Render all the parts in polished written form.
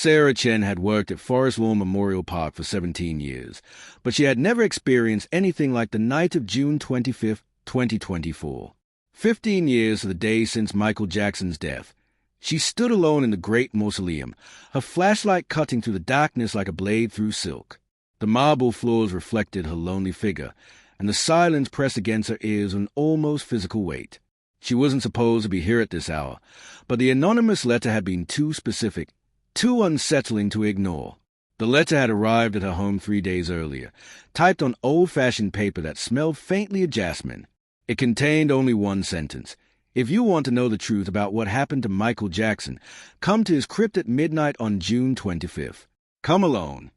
Sarah Chen had worked at Forest Lawn Memorial Park for 17 years, but she had never experienced anything like the night of June 25, 2024. 15 years to the day since Michael Jackson's death. She stood alone in the great mausoleum, her flashlight cutting through the darkness like a blade through silk. The marble floors reflected her lonely figure, and the silence pressed against her ears with an almost physical weight. She wasn't supposed to be here at this hour, but the anonymous letter had been too specific, too unsettling to ignore. The letter had arrived at her home 3 days earlier, typed on old-fashioned paper that smelled faintly of jasmine. It contained only one sentence. If you want to know the truth about what happened to Michael Jackson, come to his crypt at midnight on June 25th. Come alone.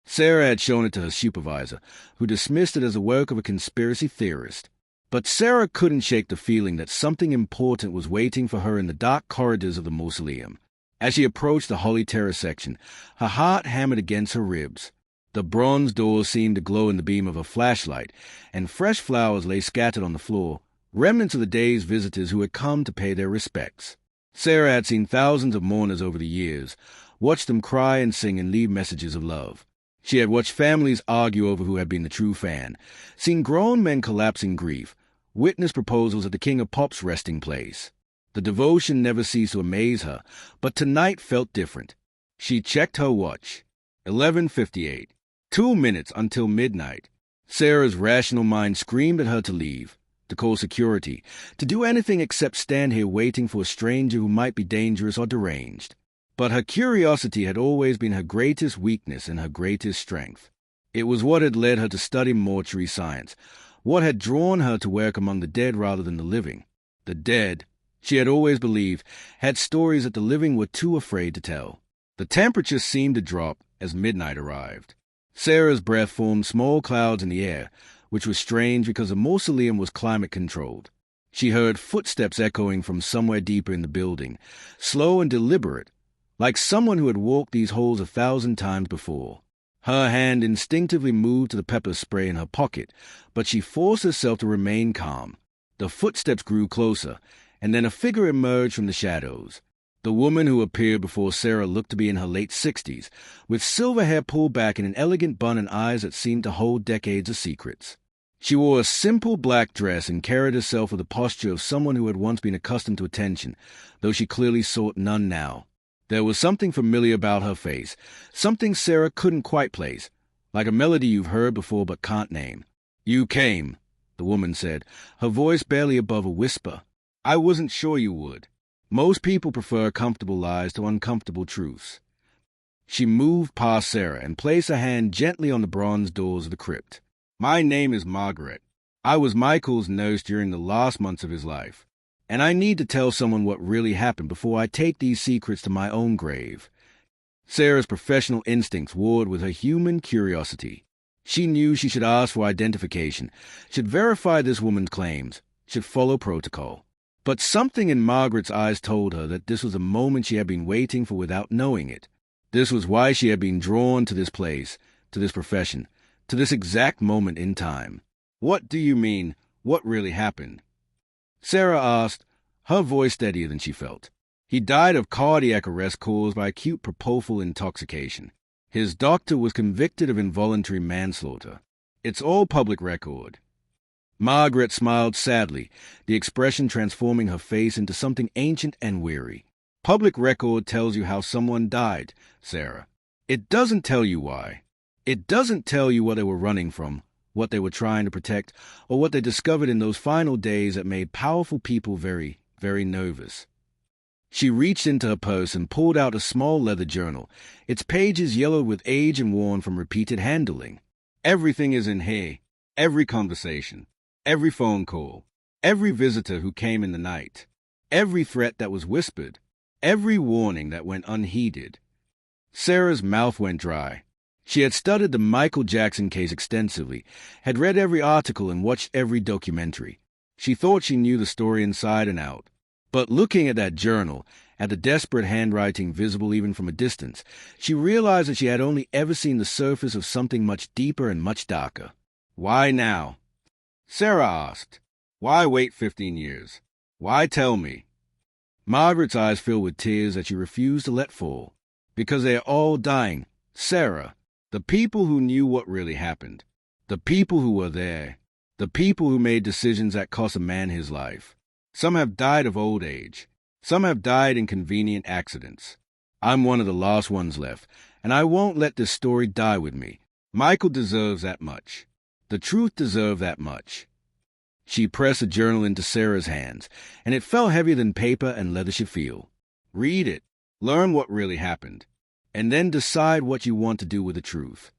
Sarah had shown it to her supervisor, who dismissed it as the work of a conspiracy theorist. But Sarah couldn't shake the feeling that something important was waiting for her in the dark corridors of the mausoleum. As she approached the Holy Terror section, her heart hammered against her ribs. The bronze doors seemed to glow in the beam of a flashlight, and fresh flowers lay scattered on the floor, remnants of the day's visitors who had come to pay their respects. Sarah had seen thousands of mourners over the years, watched them cry and sing and leave messages of love. She had watched families argue over who had been the true fan, seen grown men collapse in grief, witnessed proposals at the King of Pop's resting place. The devotion never ceased to amaze her, but tonight felt different. She checked her watch. 11:58. 2 minutes until midnight. Sarah's rational mind screamed at her to leave, to call security, to do anything except stand here waiting for a stranger who might be dangerous or deranged. But her curiosity had always been her greatest weakness and her greatest strength. It was what had led her to study mortuary science, what had drawn her to work among the dead rather than the living. The dead, she had always believed, had stories that the living were too afraid to tell. The temperature seemed to drop as midnight arrived. Sarah's breath formed small clouds in the air, which was strange because the mausoleum was climate-controlled. She heard footsteps echoing from somewhere deeper in the building, slow and deliberate, like someone who had walked these halls 1,000 times before. Her hand instinctively moved to the pepper spray in her pocket, but she forced herself to remain calm. The footsteps grew closer, and then a figure emerged from the shadows. The woman who appeared before Sarah looked to be in her late 60s, with silver hair pulled back in an elegant bun and eyes that seemed to hold decades of secrets. She wore a simple black dress and carried herself with the posture of someone who had once been accustomed to attention, though she clearly sought none now. There was something familiar about her face, something Sarah couldn't quite place, like a melody you've heard before but can't name. "You came," the woman said, her voice barely above a whisper. "I wasn't sure you would. Most people prefer comfortable lies to uncomfortable truths." She moved past Sarah and placed her hand gently on the bronze doors of the crypt. "My name is Margaret. I was Michael's nurse during the last months of his life, and I need to tell someone what really happened before I take these secrets to my own grave." Sarah's professional instincts warred with her human curiosity. She knew she should ask for identification, should verify this woman's claims, should follow protocol. But something in Margaret's eyes told her that this was a moment she had been waiting for without knowing it. This was why she had been drawn to this place, to this profession, to this exact moment in time. "What do you mean, what really happened?" Sarah asked, her voice steadier than she felt. "He died of cardiac arrest caused by acute propofol intoxication. His doctor was convicted of involuntary manslaughter. It's all public record." Margaret smiled sadly, the expression transforming her face into something ancient and weary. "Public record tells you how someone died, Sarah. It doesn't tell you why. It doesn't tell you what they were running from, what they were trying to protect, or what they discovered in those final days that made powerful people very, very nervous." She reached into her purse and pulled out a small leather journal, its pages yellowed with age and worn from repeated handling. "Everything is in here, every conversation. Every phone call, every visitor who came in the night, every threat that was whispered, every warning that went unheeded." Sarah's mouth went dry. She had studied the Michael Jackson case extensively, had read every article and watched every documentary. She thought she knew the story inside and out. But looking at that journal, at the desperate handwriting visible even from a distance, she realized that she had only ever seen the surface of something much deeper and much darker. "Why now?" Sarah asked. "Why wait 15 years? Why tell me?" Margaret's eyes filled with tears that she refused to let fall. Because they are all dying. Sarah, the people who knew what really happened. The people who were there. The people who made decisions that cost a man his life. Some have died of old age. Some have died in convenient accidents. I'm one of the last ones left, and I won't let this story die with me. Michael deserves that much. The truth deserves that much. She pressed the journal into Sarah's hands, and it felt heavier than paper and leather should feel. Read it. Learn what really happened. And then decide what you want to do with the truth.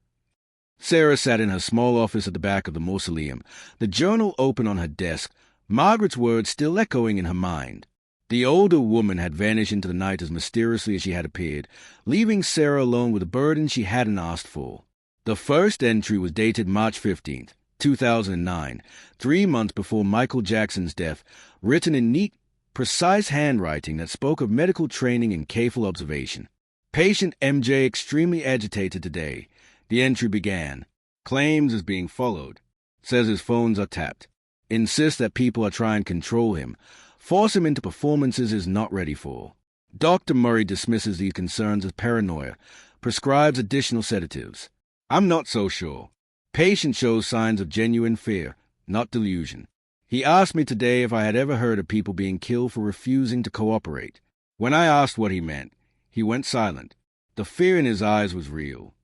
Sarah sat in her small office at the back of the mausoleum, the journal open on her desk, Margaret's words still echoing in her mind. The older woman had vanished into the night as mysteriously as she had appeared, leaving Sarah alone with a burden she hadn't asked for. The first entry was dated March 15th, 2009, 3 months before Michael Jackson's death, written in neat, precise handwriting that spoke of medical training and careful observation. Patient MJ extremely agitated today. The entry began. Claims is being followed. Says his phones are tapped. Insists that people are trying to control him. Force him into performances he's not ready for. Dr. Murray dismisses these concerns as paranoia. Prescribes additional sedatives. I'm not so sure. Patient shows signs of genuine fear, not delusion. He asked me today if I had ever heard of people being killed for refusing to cooperate. When I asked what he meant, he went silent. The fear in his eyes was real.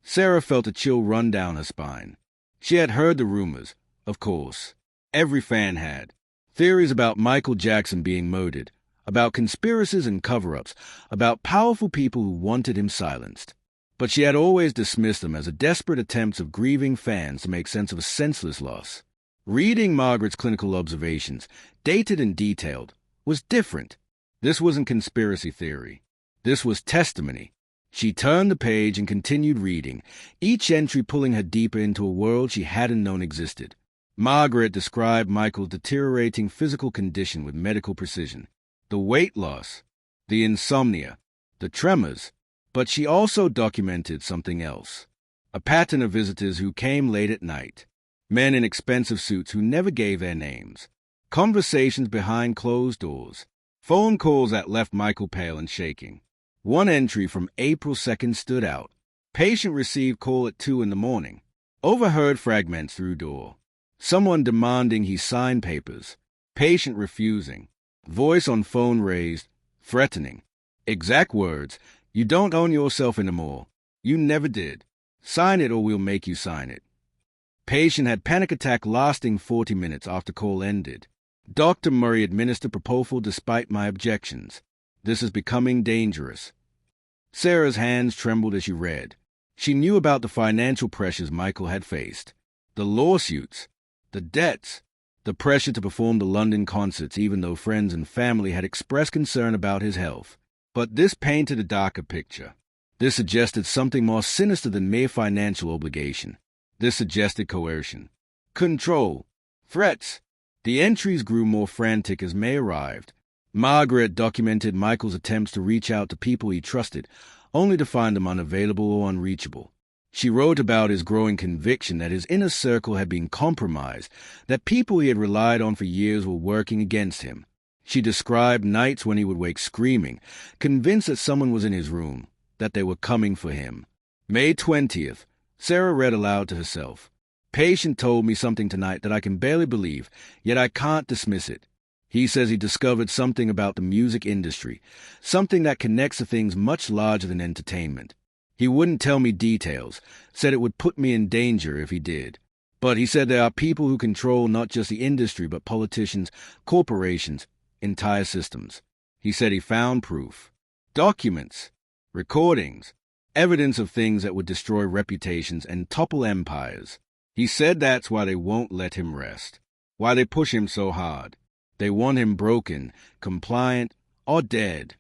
Sarah felt a chill run down her spine. She had heard the rumors, of course. Every fan had. Theories about Michael Jackson being murdered, about conspiracies and cover-ups, about powerful people who wanted him silenced. But she had always dismissed them as a desperate attempts of grieving fans to make sense of a senseless loss. Reading Margaret's clinical observations, dated and detailed, was different. This wasn't conspiracy theory. This was testimony. She turned the page and continued reading, each entry pulling her deeper into a world she hadn't known existed. Margaret described Michael's deteriorating physical condition with medical precision. The weight loss, the insomnia, the tremors, but she also documented something else. A pattern of visitors who came late at night. Men in expensive suits who never gave their names. Conversations behind closed doors. Phone calls that left Michael pale and shaking. One entry from April 2nd stood out. Patient received call at 2 a.m. Overheard fragments through door. Someone demanding he sign papers. Patient refusing. Voice on phone raised, threatening. Exact words, "You don't own yourself anymore. You never did. Sign it or we'll make you sign it." Patient had panic attack lasting 40 minutes after call ended. Dr. Murray administered propofol despite my objections. This is becoming dangerous. Sarah's hands trembled as she read. She knew about the financial pressures Michael had faced. The lawsuits. The debts. The pressure to perform the London concerts even though friends and family had expressed concern about his health. But this painted a darker picture. This suggested something more sinister than mere financial obligation. This suggested coercion. Control. Threats. The entries grew more frantic as May arrived. Margaret documented Michael's attempts to reach out to people he trusted, only to find them unavailable or unreachable. She wrote about his growing conviction that his inner circle had been compromised, that people he had relied on for years were working against him. She described nights when he would wake screaming, convinced that someone was in his room, that they were coming for him. May 20th, Sarah read aloud to herself. Patient told me something tonight that I can barely believe, yet I can't dismiss it. He says he discovered something about the music industry, something that connects to things much larger than entertainment. He wouldn't tell me details, said it would put me in danger if he did. But he said there are people who control not just the industry but politicians, corporations, entire systems. He said he found proof. Documents, recordings, evidence of things that would destroy reputations and topple empires. He said that's why they won't let him rest, why they push him so hard. They want him broken, compliant, or dead.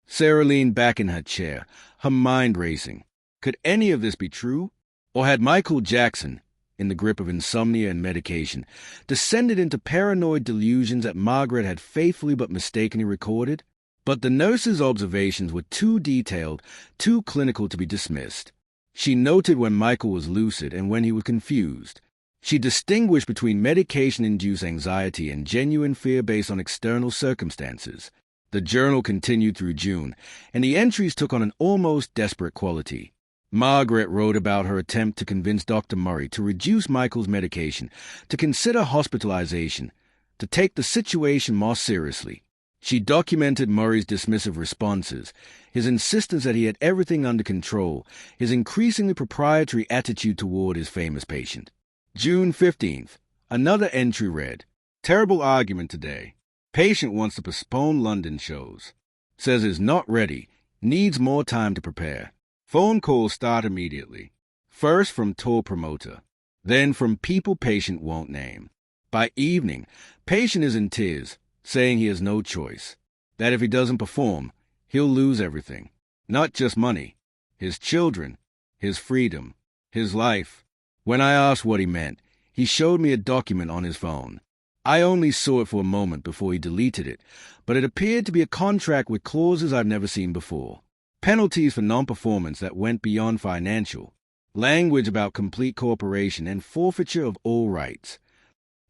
Sarah leaned back in her chair, her mind racing. Could any of this be true? Or had Michael Jackson, in the grip of insomnia and medication, descended into paranoid delusions that Margaret had faithfully but mistakenly recorded? But the nurse's observations were too detailed, too clinical to be dismissed. She noted when Michael was lucid and when he was confused. She distinguished between medication-induced anxiety and genuine fear based on external circumstances. The journal continued through June, and the entries took on an almost desperate quality. Margaret wrote about her attempt to convince Dr. Murray to reduce Michael's medication, to consider hospitalization, to take the situation more seriously. She documented Murray's dismissive responses, his insistence that he had everything under control, his increasingly proprietary attitude toward his famous patient. June 15th. Another entry read, "Terrible argument today. Patient wants to postpone London shows. Says is not ready, needs more time to prepare. Phone calls start immediately. First from tour promoter, then from people patient won't name. By evening, patient is in tears, saying he has no choice. That if he doesn't perform, he'll lose everything. Not just money, his children, his freedom, his life. When I asked what he meant, he showed me a document on his phone. I only saw it for a moment before he deleted it, but it appeared to be a contract with clauses I've never seen before. Penalties for non-performance that went beyond financial. Language about complete cooperation and forfeiture of all rights.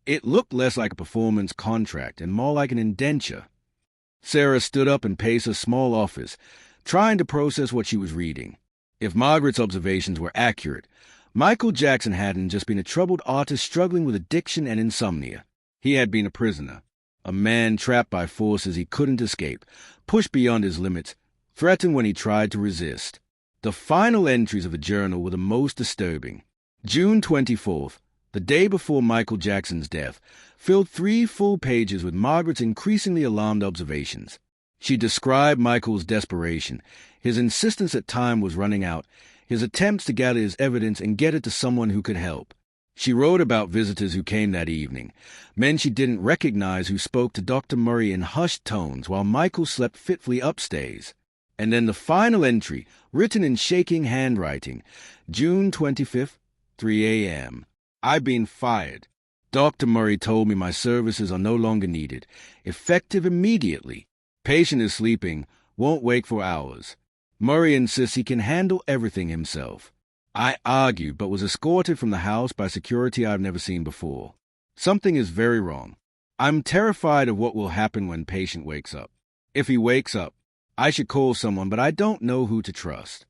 It looked less like a performance contract and more like an indenture. Sarah stood up and paced her small office, trying to process what she was reading. If Margaret's observations were accurate, Michael Jackson hadn't just been a troubled artist struggling with addiction and insomnia. He had been a prisoner, a man trapped by forces he couldn't escape, pushed beyond his limits, threatened when he tried to resist. The final entries of the journal were the most disturbing. June 24th, the day before Michael Jackson's death, filled 3 full pages with Margaret's increasingly alarmed observations. She described Michael's desperation, his insistence that time was running out, his attempts to gather his evidence and get it to someone who could help. She wrote about visitors who came that evening, men she didn't recognize who spoke to Dr. Murray in hushed tones while Michael slept fitfully upstairs. And then the final entry, written in shaking handwriting, June 25th, 3 a.m. I've been fired. Dr. Murray told me my services are no longer needed. Effective immediately. Patient is sleeping, won't wake for hours. Murray insists he can handle everything himself. I argued, but was escorted from the house by security I've never seen before. Something is very wrong. I'm terrified of what will happen when patient wakes up. If he wakes up, I should call someone, but I don't know who to trust.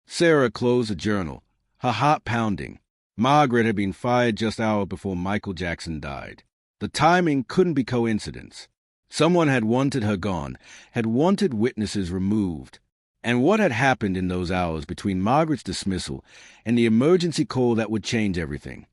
Sarah closed the journal, her heart pounding. Margaret had been fired just hours before Michael Jackson died. The timing couldn't be coincidence. Someone had wanted her gone, had wanted witnesses removed. And what had happened in those hours between Margaret's dismissal and the emergency call that would change everything?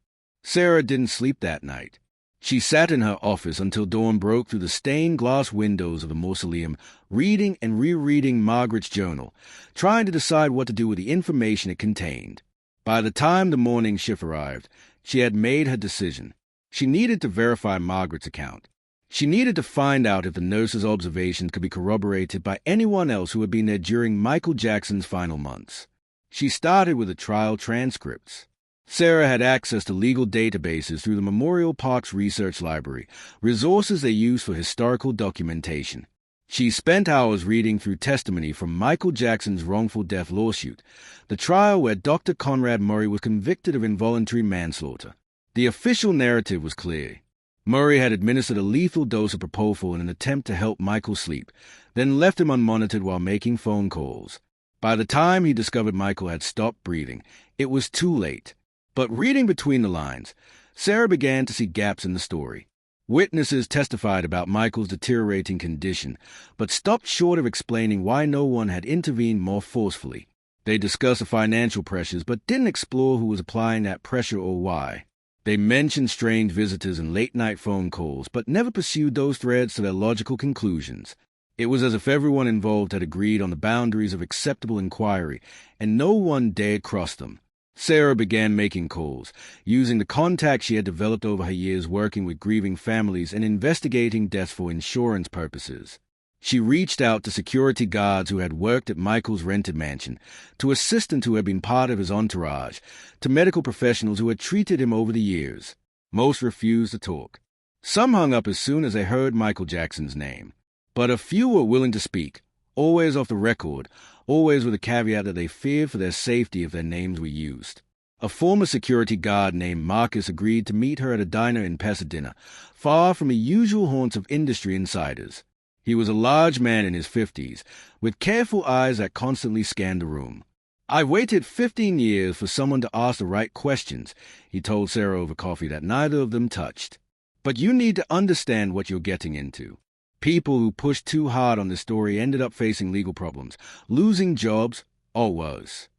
Sarah didn't sleep that night. She sat in her office until dawn broke through the stained glass windows of the mausoleum, reading and rereading Margaret's journal, trying to decide what to do with the information it contained. By the time the morning shift arrived, she had made her decision. She needed to verify Margaret's account. She needed to find out if the nurse's observations could be corroborated by anyone else who had been there during Michael Jackson's final months. She started with the trial transcripts. Sarah had access to legal databases through the Memorial Park's research library, resources they use for historical documentation. She spent hours reading through testimony from Michael Jackson's wrongful death lawsuit, the trial where Dr. Conrad Murray was convicted of involuntary manslaughter. The official narrative was clear. Murray had administered a lethal dose of propofol in an attempt to help Michael sleep, then left him unmonitored while making phone calls. By the time he discovered Michael had stopped breathing, it was too late. But reading between the lines, Sarah began to see gaps in the story. Witnesses testified about Michael's deteriorating condition, but stopped short of explaining why no one had intervened more forcefully. They discussed the financial pressures, but didn't explore who was applying that pressure or why. They mentioned strange visitors and late-night phone calls, but never pursued those threads to their logical conclusions. It was as if everyone involved had agreed on the boundaries of acceptable inquiry, and no one dared cross them. Sarah began making calls, using the contacts she had developed over her years working with grieving families and investigating deaths for insurance purposes. She reached out to security guards who had worked at Michael's rented mansion, to assistants who had been part of his entourage, to medical professionals who had treated him over the years. Most refused to talk. Some hung up as soon as they heard Michael Jackson's name. But a few were willing to speak, always off the record, always with a caveat that they feared for their safety if their names were used. A former security guard named Marcus agreed to meet her at a diner in Pasadena, far from the usual haunts of industry insiders. He was a large man in his 50s, with careful eyes that constantly scanned the room. "I've waited 15 years for someone to ask the right questions," he told Sarah over coffee that neither of them touched. "But you need to understand what you're getting into. People who pushed too hard on this story ended up facing legal problems, losing jobs, or worse."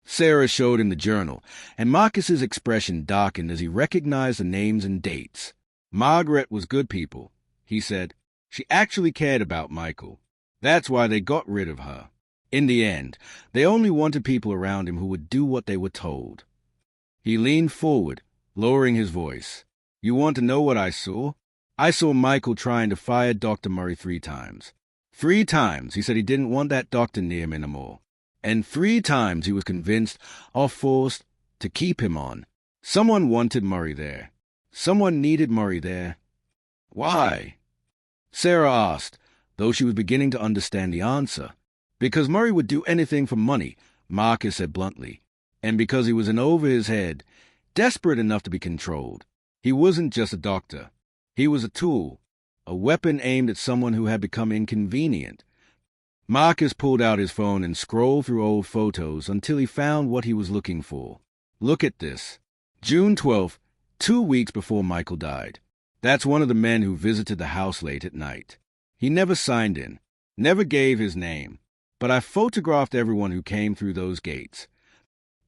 Sarah showed him the journal, and Marcus's expression darkened as he recognized the names and dates. "Margaret was good people," he said. "She actually cared about Michael. That's why they got rid of her. In the end, they only wanted people around him who would do what they were told." He leaned forward, lowering his voice. "You want to know what I saw? I saw Michael trying to fire Dr. Murray 3 times. 3 times he said he didn't want that doctor near him anymore. And 3 times he was convinced or forced to keep him on. Someone wanted Murray there. Someone needed Murray there." "Why?" Sarah asked, though she was beginning to understand the answer. "Because Murray would do anything for money," Marcus said bluntly. "And because he was in over his head, desperate enough to be controlled. He wasn't just a doctor. He was a tool, a weapon aimed at someone who had become inconvenient." Marcus pulled out his phone and scrolled through old photos until he found what he was looking for. "Look at this. June 12th, 2 weeks before Michael died. That's one of the men who visited the house late at night. He never signed in, never gave his name, but I photographed everyone who came through those gates."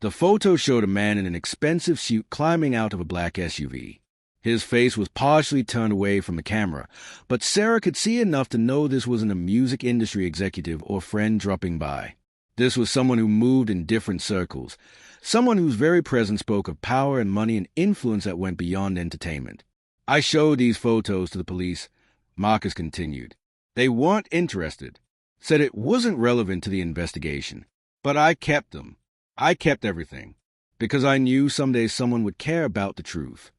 The photo showed a man in an expensive suit climbing out of a black SUV. His face was partially turned away from the camera, but Sarah could see enough to know this wasn't a music industry executive or friend dropping by. This was someone who moved in different circles, someone whose very presence spoke of power and money and influence that went beyond entertainment. "I showed these photos to the police," Marcus continued. "They weren't interested, said it wasn't relevant to the investigation. But I kept them. I kept everything, because I knew someday someone would care about the truth."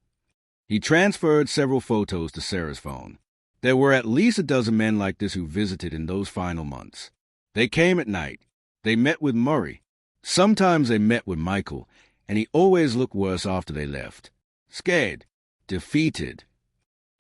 He transferred several photos to Sarah's phone. There were at least a dozen men like this who visited in those final months. They came at night. They met with Murray. Sometimes they met with Michael, and he always looked worse after they left. Scared. Defeated.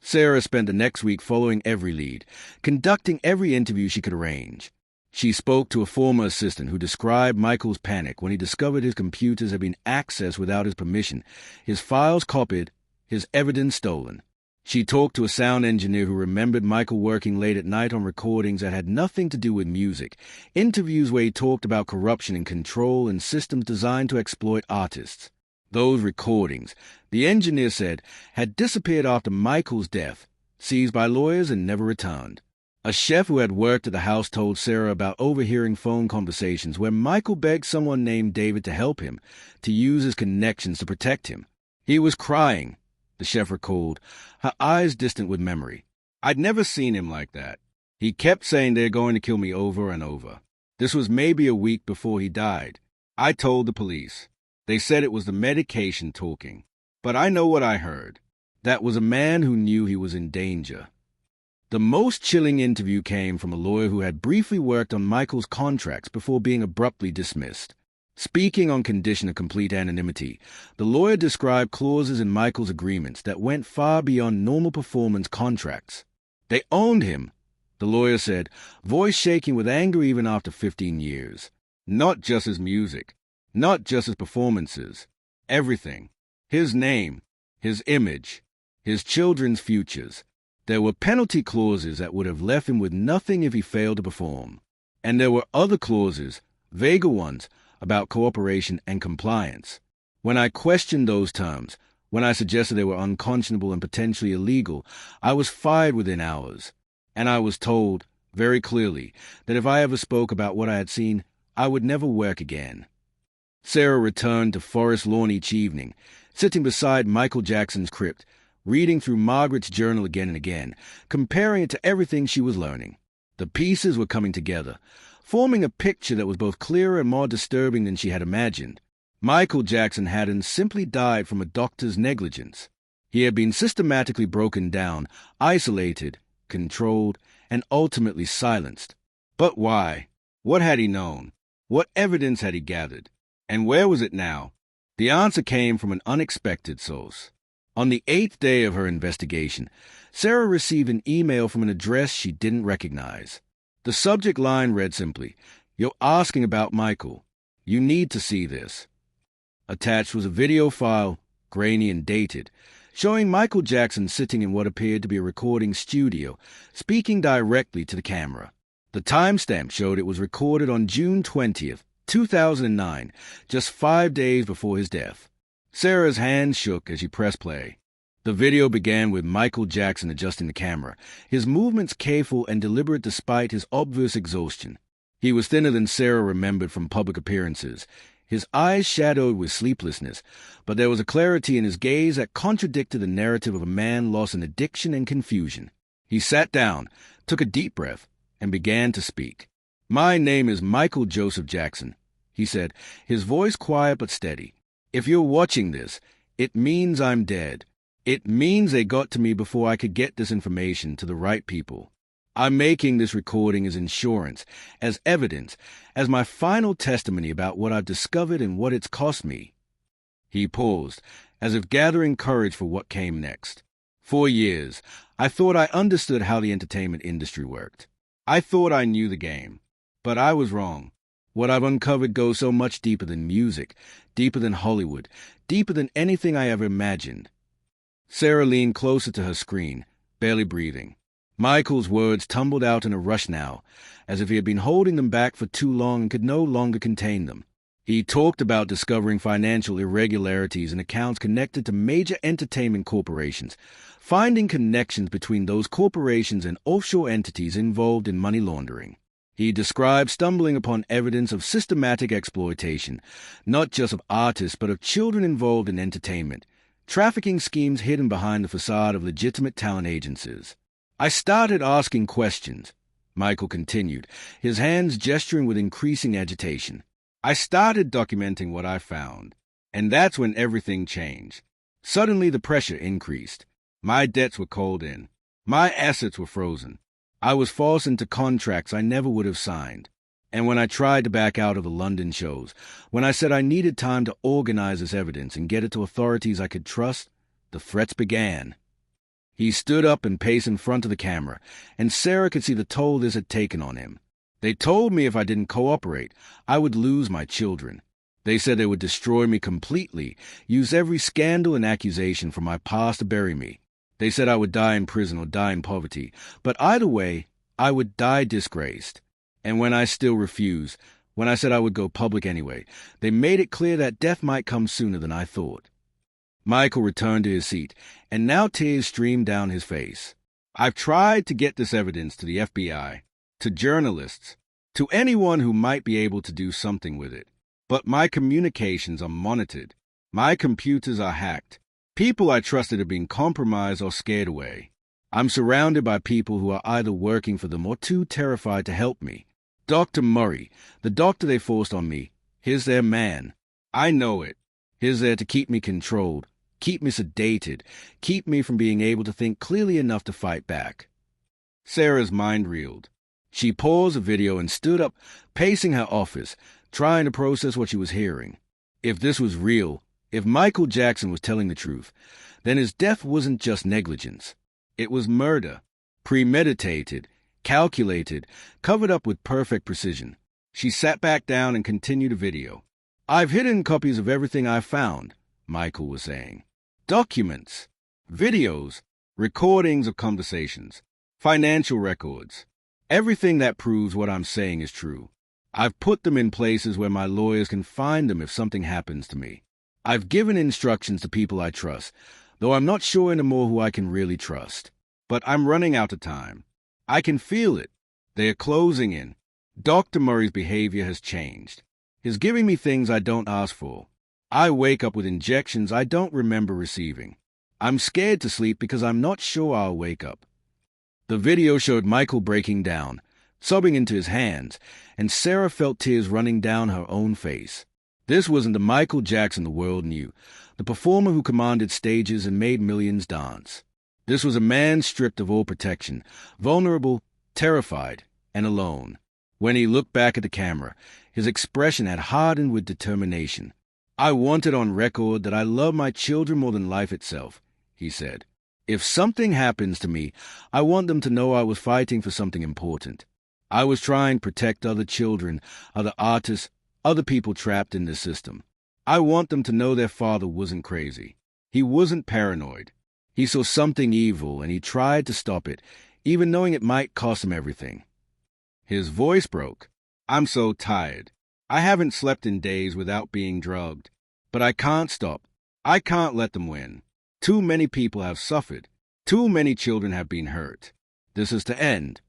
Sarah spent the next week following every lead, conducting every interview she could arrange. She spoke to a former assistant who described Michael's panic when he discovered his computers had been accessed without his permission, his files copied, his evidence stolen. She talked to a sound engineer who remembered Michael working late at night on recordings that had nothing to do with music, interviews where he talked about corruption and control and systems designed to exploit artists. Those recordings, the engineer said, had disappeared after Michael's death, seized by lawyers and never returned. A chef who had worked at the house told Sarah about overhearing phone conversations where Michael begged someone named David to help him, to use his connections to protect him. "He was crying," the chef recalled, her eyes distant with memory. "I'd never seen him like that. He kept saying they're going to kill me over and over. This was maybe a week before he died. I told the police. They said it was the medication talking. But I know what I heard. That was a man who knew he was in danger." The most chilling interview came from a lawyer who had briefly worked on Michael's contracts before being abruptly dismissed. Speaking on condition of complete anonymity, the lawyer described clauses in Michael's agreements that went far beyond normal performance contracts. "They owned him," the lawyer said, voice shaking with anger even after 15 years. "Not just his music, not just his performances. Everything. His name, his image, his children's futures. There were penalty clauses that would have left him with nothing if he failed to perform. And there were other clauses, vaguer ones, about cooperation and compliance. When I questioned those terms, when I suggested they were unconscionable and potentially illegal, I was fired within hours. And I was told, very clearly, that if I ever spoke about what I had seen, I would never work again." Sarah returned to Forest Lawn each evening, sitting beside Michael Jackson's crypt, reading through Margaret's journal again and again, comparing it to everything she was learning. The pieces were coming together, forming a picture that was both clearer and more disturbing than she had imagined. Michael Jackson hadn't simply died from a doctor's negligence. He had been systematically broken down, isolated, controlled, and ultimately silenced. But why? What had he known? What evidence had he gathered? And where was it now? The answer came from an unexpected source. On the 8th day of her investigation, Sarah received an email from an address she didn't recognize. The subject line read simply, "You're asking about Michael. You need to see this." Attached was a video file, grainy and dated, showing Michael Jackson sitting in what appeared to be a recording studio, speaking directly to the camera. The timestamp showed it was recorded on June 20th, 2009, just 5 days before his death. Sarah's hand shook as she pressed play. The video began with Michael Jackson adjusting the camera, his movements careful and deliberate despite his obvious exhaustion. He was thinner than Sarah remembered from public appearances, his eyes shadowed with sleeplessness, but there was a clarity in his gaze that contradicted the narrative of a man lost in addiction and confusion. He sat down, took a deep breath, and began to speak. "My name is Michael Joseph Jackson," he said, his voice quiet but steady. "If you're watching this, it means I'm dead. It means they got to me before I could get this information to the right people. I'm making this recording as insurance, as evidence, as my final testimony about what I've discovered and what it's cost me." He paused, as if gathering courage for what came next. "For years, I thought I understood how the entertainment industry worked. I thought I knew the game. But I was wrong. What I've uncovered goes so much deeper than music, deeper than Hollywood, deeper than anything I ever imagined." Sarah leaned closer to her screen, barely breathing. Michael's words tumbled out in a rush now, as if he had been holding them back for too long and could no longer contain them. He talked about discovering financial irregularities in accounts connected to major entertainment corporations, finding connections between those corporations and offshore entities involved in money laundering. He described stumbling upon evidence of systematic exploitation, not just of artists but of children involved in entertainment, trafficking schemes hidden behind the facade of legitimate talent agencies. "I started asking questions," Michael continued, his hands gesturing with increasing agitation. "I started documenting what I found, and that's when everything changed. Suddenly the pressure increased. My debts were called in. My assets were frozen. I was forced into contracts I never would have signed. And when I tried to back out of the London shows, when I said I needed time to organize this evidence and get it to authorities I could trust, the threats began." He stood up and paced in front of the camera, and Sarah could see the toll this had taken on him. "They told me if I didn't cooperate, I would lose my children. They said they would destroy me completely, use every scandal and accusation from my past to bury me. They said I would die in prison or die in poverty, but either way, I would die disgraced. And when I still refused, when I said I would go public anyway, they made it clear that death might come sooner than I thought." Michael returned to his seat, and now tears streamed down his face. "I've tried to get this evidence to the FBI, to journalists, to anyone who might be able to do something with it. But my communications are monitored. My computers are hacked. People I trusted are being compromised or scared away. I'm surrounded by people who are either working for them or too terrified to help me. Dr. Murray, the doctor they forced on me, he's their man. I know it. He's there to keep me controlled, keep me sedated, keep me from being able to think clearly enough to fight back." Sarah's mind reeled. She paused the video and stood up, pacing her office, trying to process what she was hearing. If this was real, if Michael Jackson was telling the truth, then his death wasn't just negligence. It was murder, premeditated, calculated, covered up with perfect precision. She sat back down and continued the video. "I've hidden copies of everything I found," Michael was saying. "Documents, videos, recordings of conversations, financial records. Everything that proves what I'm saying is true. I've put them in places where my lawyers can find them if something happens to me. I've given instructions to people I trust, though I'm not sure anymore who I can really trust. But I'm running out of time. I can feel it. They're closing in. Dr. Murray's behavior has changed. He's giving me things I don't ask for. I wake up with injections I don't remember receiving. I'm scared to sleep because I'm not sure I'll wake up." The video showed Michael breaking down, sobbing into his hands, and Sarah felt tears running down her own face. This wasn't the Michael Jackson the world knew, the performer who commanded stages and made millions dance. This was a man stripped of all protection, vulnerable, terrified, and alone. When he looked back at the camera, his expression had hardened with determination. "I want it on record that I love my children more than life itself," he said. "If something happens to me, I want them to know I was fighting for something important. I was trying to protect other children, other artists, other people trapped in this system. I want them to know their father wasn't crazy. He wasn't paranoid. He saw something evil, and he tried to stop it, even knowing it might cost him everything." His voice broke. "I'm so tired. I haven't slept in days without being drugged. But I can't stop. I can't let them win. Too many people have suffered. Too many children have been hurt. This is to end."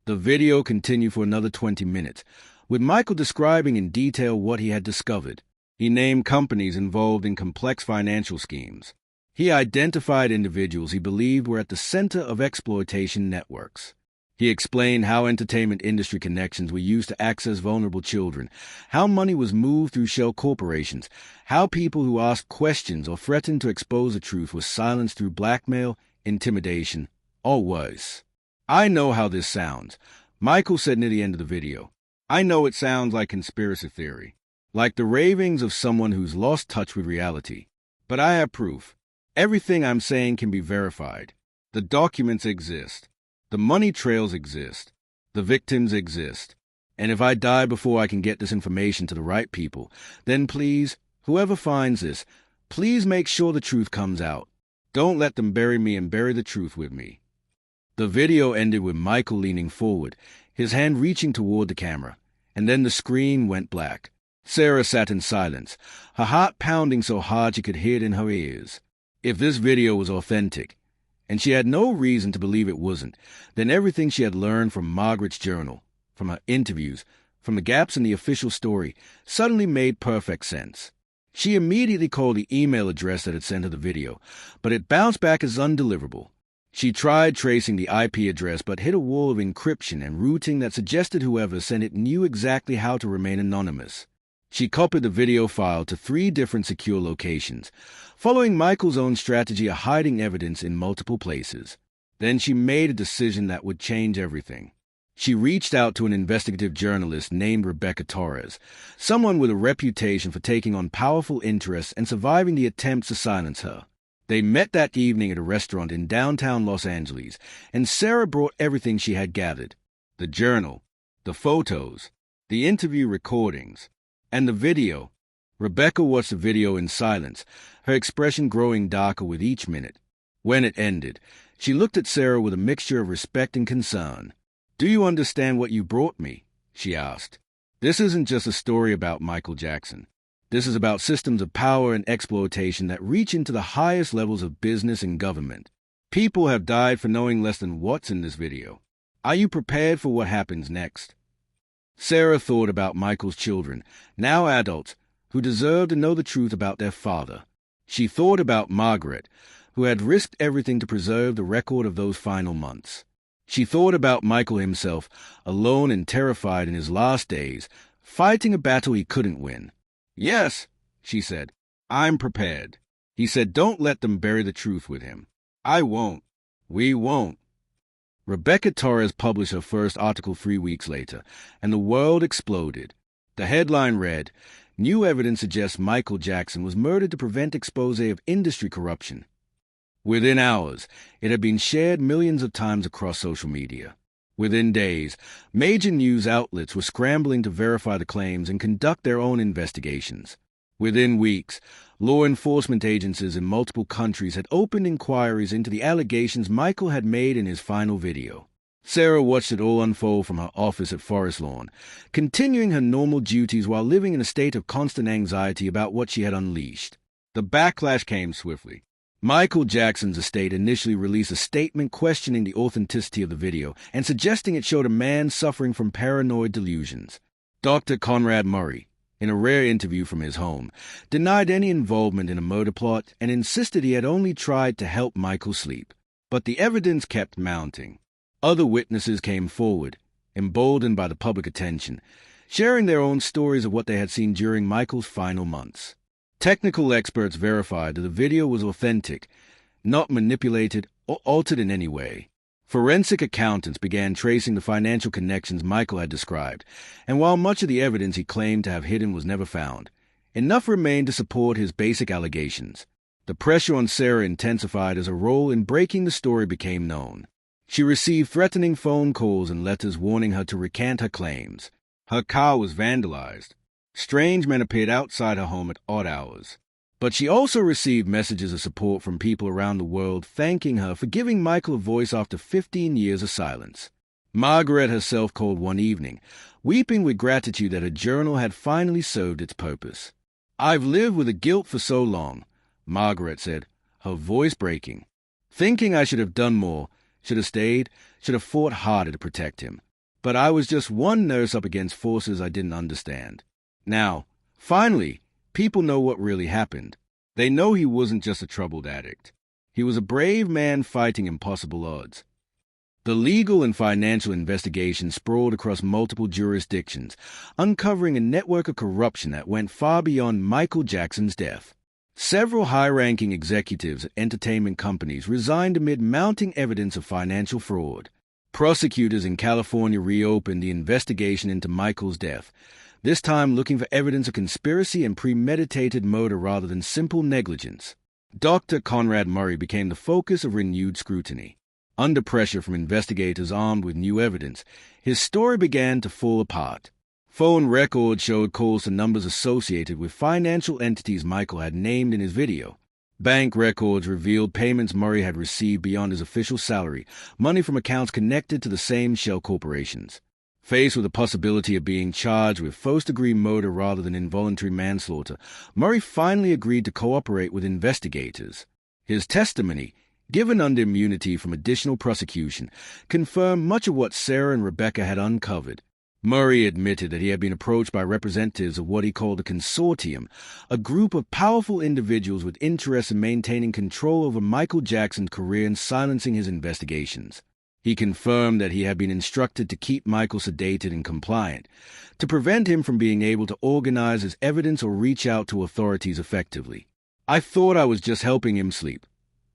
The video continued for another 20 minutes, with Michael describing in detail what he had discovered. He named companies involved in complex financial schemes. He identified individuals he believed were at the center of exploitation networks. He explained how entertainment industry connections were used to access vulnerable children, how money was moved through shell corporations, how people who asked questions or threatened to expose the truth were silenced through blackmail, intimidation, or worse. "I know how this sounds," Michael said near the end of the video. "I know it sounds like conspiracy theory, like the ravings of someone who's lost touch with reality. But I have proof. Everything I'm saying can be verified. The documents exist. The money trails exist. The victims exist. And if I die before I can get this information to the right people, then please, whoever finds this, please make sure the truth comes out. Don't let them bury me and bury the truth with me." The video ended with Michael leaning forward, his hand reaching toward the camera, and then the screen went black. Sarah sat in silence, her heart pounding so hard she could hear it in her ears. If this video was authentic, and she had no reason to believe it wasn't, then everything she had learned from Margaret's journal, from her interviews, from the gaps in the official story, suddenly made perfect sense. She immediately called the email address that had sent her the video, but it bounced back as undeliverable. She tried tracing the IP address but hit a wall of encryption and routing that suggested whoever sent it knew exactly how to remain anonymous. She copied the video file to 3 different secure locations, following Michael's own strategy of hiding evidence in multiple places. Then she made a decision that would change everything. She reached out to an investigative journalist named Rebecca Torres, someone with a reputation for taking on powerful interests and surviving the attempts to silence her. They met that evening at a restaurant in downtown Los Angeles, and Sarah brought everything she had gathered: the journal, the photos, the interview recordings, and the video. Rebecca watched the video in silence, her expression growing darker with each minute. When it ended, she looked at Sarah with a mixture of respect and concern. "Do you understand what you brought me?" she asked. "This isn't just a story about Michael Jackson. This is about systems of power and exploitation that reach into the highest levels of business and government. People have died for knowing less than what's in this video. Are you prepared for what happens next?" Sarah thought about Michael's children, now adults, who deserved to know the truth about their father. She thought about Margaret, who had risked everything to preserve the record of those final months. She thought about Michael himself, alone and terrified in his last days, fighting a battle he couldn't win. "Yes," she said, "I'm prepared." He said, "Don't let them bury the truth with him." "I won't. We won't." Rebecca Torres published her first article 3 weeks later, and the world exploded. The headline read, "New evidence suggests Michael Jackson was murdered to prevent expose of industry corruption." Within hours, it had been shared millions of times across social media. Within days, major news outlets were scrambling to verify the claims and conduct their own investigations. Within weeks, law enforcement agencies in multiple countries had opened inquiries into the allegations Michael had made in his final video. Sarah watched it all unfold from her office at Forest Lawn, continuing her normal duties while living in a state of constant anxiety about what she had unleashed. The backlash came swiftly. Michael Jackson's estate initially released a statement questioning the authenticity of the video and suggesting it showed a man suffering from paranoid delusions. Dr. Conrad Murray, in a rare interview from his home, denied any involvement in a murder plot and insisted he had only tried to help Michael sleep. But the evidence kept mounting. Other witnesses came forward, emboldened by the public attention, sharing their own stories of what they had seen during Michael's final months. Technical experts verified that the video was authentic, not manipulated or altered in any way. Forensic accountants began tracing the financial connections Michael had described, and while much of the evidence he claimed to have hidden was never found, enough remained to support his basic allegations. The pressure on Sarah intensified as her role in breaking the story became known. She received threatening phone calls and letters warning her to recant her claims. Her car was vandalized. Strange men appeared outside her home at odd hours. But she also received messages of support from people around the world thanking her for giving Michael a voice after 15 years of silence. Margaret herself called one evening, weeping with gratitude that her journal had finally served its purpose. "I've lived with the guilt for so long," Margaret said, her voice breaking. "Thinking I should have done more, should have stayed, should have fought harder to protect him. But I was just one nurse up against forces I didn't understand. Now, finally, people know what really happened. They know he wasn't just a troubled addict. He was a brave man fighting impossible odds." The legal and financial investigation sprawled across multiple jurisdictions, uncovering a network of corruption that went far beyond Michael Jackson's death. Several high-ranking executives at entertainment companies resigned amid mounting evidence of financial fraud. Prosecutors in California reopened the investigation into Michael's death, this time looking for evidence of conspiracy and premeditated murder rather than simple negligence. Dr. Conrad Murray became the focus of renewed scrutiny. Under pressure from investigators armed with new evidence, his story began to fall apart. Phone records showed calls to numbers associated with financial entities Michael had named in his video. Bank records revealed payments Murray had received beyond his official salary, money from accounts connected to the same shell corporations. Faced with the possibility of being charged with first-degree murder rather than involuntary manslaughter, Murray finally agreed to cooperate with investigators. His testimony, given under immunity from additional prosecution, confirmed much of what Sarah and Rebecca had uncovered. Murray admitted that he had been approached by representatives of what he called a consortium, a group of powerful individuals with interests in maintaining control over Michael Jackson's career and silencing his investigations. He confirmed that he had been instructed to keep Michael sedated and compliant, to prevent him from being able to organize his evidence or reach out to authorities effectively. "I thought I was just helping him sleep,"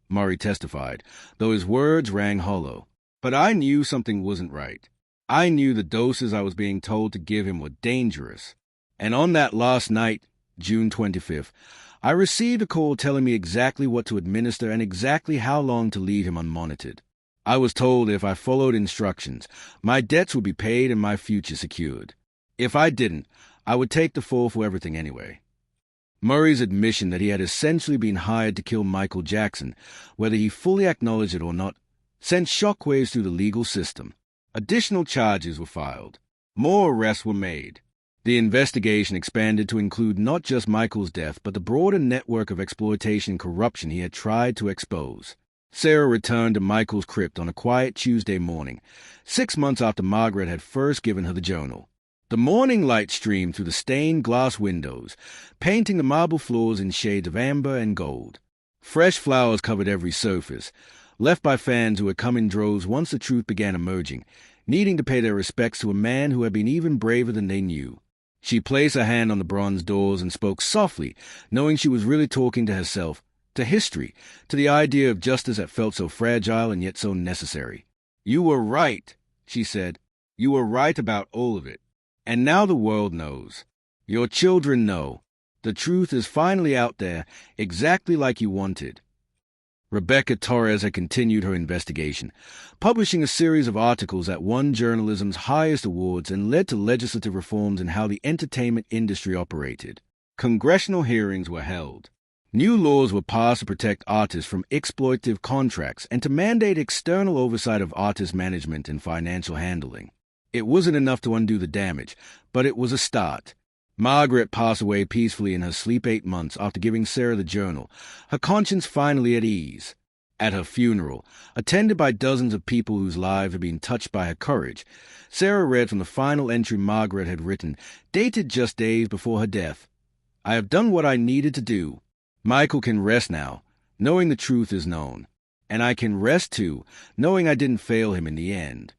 Murray testified, though his words rang hollow. "But I knew something wasn't right. I knew the doses I was being told to give him were dangerous. And on that last night, June 25th, I received a call telling me exactly what to administer and exactly how long to leave him unmonitored. I was told if I followed instructions, my debts would be paid and my future secured. If I didn't, I would take the fall for everything anyway." Murray's admission that he had essentially been hired to kill Michael Jackson, whether he fully acknowledged it or not, sent shockwaves through the legal system. Additional charges were filed. More arrests were made. The investigation expanded to include not just Michael's death, but the broader network of exploitation and corruption he had tried to expose. Sarah returned to Michael's crypt on a quiet Tuesday morning, 6 months after Margaret had first given her the journal. The morning light streamed through the stained glass windows, painting the marble floors in shades of amber and gold. Fresh flowers covered every surface, left by fans who had come in droves once the truth began emerging, needing to pay their respects to a man who had been even braver than they knew. She placed her hand on the bronze doors and spoke softly, knowing she was really talking to herself, to history, to the idea of justice that felt so fragile and yet so necessary. "You were right," she said. "You were right about all of it. And now the world knows. Your children know. The truth is finally out there, exactly like you wanted." Rebecca Torres had continued her investigation, publishing a series of articles that won journalism's highest awards and led to legislative reforms in how the entertainment industry operated. Congressional hearings were held. New laws were passed to protect artists from exploitative contracts and to mandate external oversight of artist management and financial handling. It wasn't enough to undo the damage, but it was a start. Margaret passed away peacefully in her sleep 8 months after giving Sarah the journal, her conscience finally at ease. At her funeral, attended by dozens of people whose lives had been touched by her courage, Sarah read from the final entry Margaret had written, dated just days before her death. "I have done what I needed to do. Michael can rest now, knowing the truth is known. And I can rest, too, knowing I didn't fail him in the end."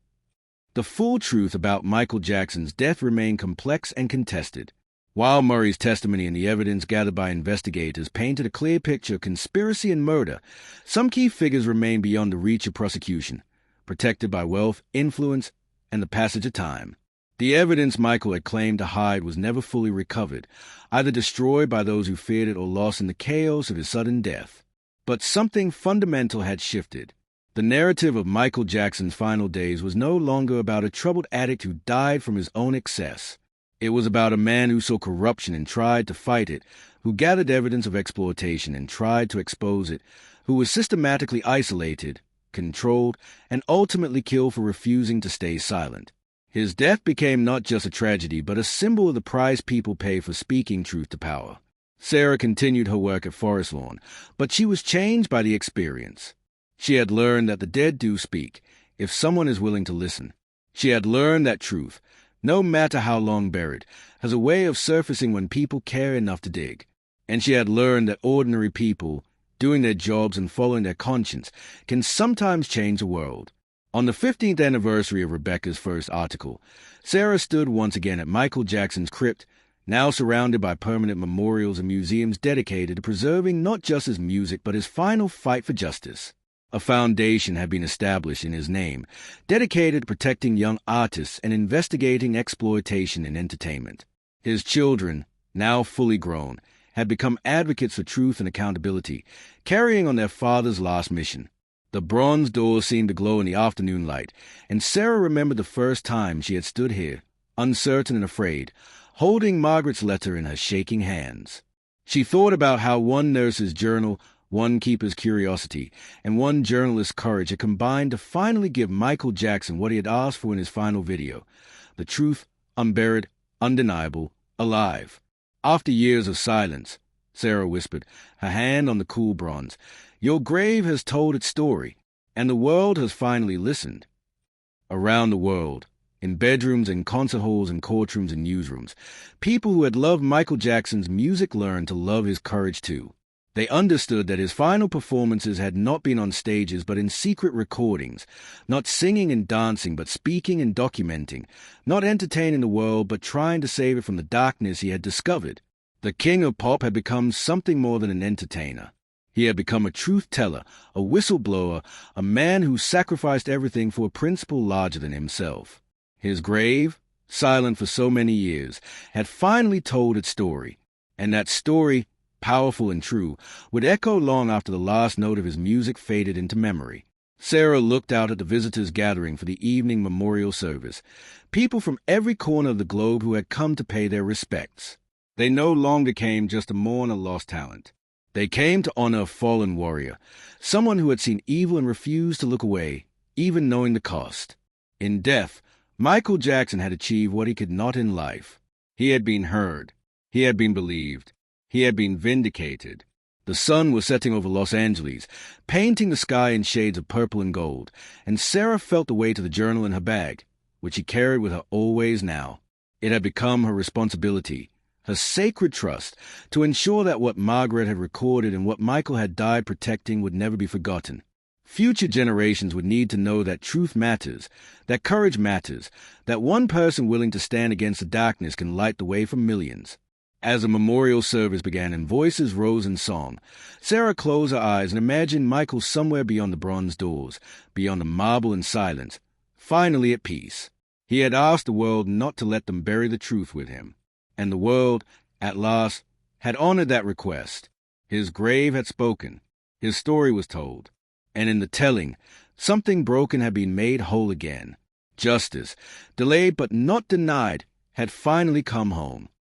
The full truth about Michael Jackson's death remained complex and contested. While Murray's testimony and the evidence gathered by investigators painted a clear picture of conspiracy and murder, some key figures remained beyond the reach of prosecution, protected by wealth, influence, and the passage of time. The evidence Michael had claimed to hide was never fully recovered, either destroyed by those who feared it or lost in the chaos of his sudden death. But something fundamental had shifted. The narrative of Michael Jackson's final days was no longer about a troubled addict who died from his own excess. It was about a man who saw corruption and tried to fight it, who gathered evidence of exploitation and tried to expose it, who was systematically isolated, controlled, and ultimately killed for refusing to stay silent. His death became not just a tragedy, but a symbol of the price people pay for speaking truth to power. Sarah continued her work at Forest Lawn, but she was changed by the experience. She had learned that the dead do speak, if someone is willing to listen. She had learned that truth, no matter how long buried, has a way of surfacing when people care enough to dig. And she had learned that ordinary people, doing their jobs and following their conscience, can sometimes change the world. On the 15th anniversary of Rebecca's first article, Sarah stood once again at Michael Jackson's crypt, now surrounded by permanent memorials and museums dedicated to preserving not just his music but his final fight for justice. A foundation had been established in his name, dedicated to protecting young artists and investigating exploitation in entertainment. His children, now fully grown, had become advocates for truth and accountability, carrying on their father's last mission. The bronze doors seemed to glow in the afternoon light, and Sarah remembered the first time she had stood here, uncertain and afraid, holding Margaret's letter in her shaking hands. She thought about how one nurse's journal, one keeper's curiosity, and one journalist's courage had combined to finally give Michael Jackson what he had asked for in his final video: the truth, unburied, undeniable, alive. After years of silence, Sarah whispered, her hand on the cool bronze, your grave has told its story, and the world has finally listened. Around the world, in bedrooms and concert halls and courtrooms and newsrooms, people who had loved Michael Jackson's music learned to love his courage too. They understood that his final performances had not been on stages but in secret recordings, not singing and dancing but speaking and documenting, not entertaining the world but trying to save it from the darkness he had discovered. The king of pop had become something more than an entertainer. He had become a truth-teller, a whistleblower, a man who sacrificed everything for a principle larger than himself. His grave, silent for so many years, had finally told its story, and that story, powerful and true, would echo long after the last note of his music faded into memory. Sarah looked out at the visitors gathering for the evening memorial service, people from every corner of the globe who had come to pay their respects. They no longer came just to mourn a lost talent. They came to honor a fallen warrior, someone who had seen evil and refused to look away, even knowing the cost. In death, Michael Jackson had achieved what he could not in life. He had been heard. He had been believed. He had been vindicated. The sun was setting over Los Angeles, painting the sky in shades of purple and gold, and Sarah felt the weight of the journal in her bag, which she carried with her always now. It had become her responsibility, her sacred trust, to ensure that what Margaret had recorded and what Michael had died protecting would never be forgotten. Future generations would need to know that truth matters, that courage matters, that one person willing to stand against the darkness can light the way for millions. As the memorial service began and voices rose in song, Sarah closed her eyes and imagined Michael somewhere beyond the bronze doors, beyond the marble and silence, finally at peace. He had asked the world not to let them bury the truth with him, and the world, at last, had honored that request. His grave had spoken, his story was told, and in the telling, something broken had been made whole again. Justice, delayed but not denied, had finally come home.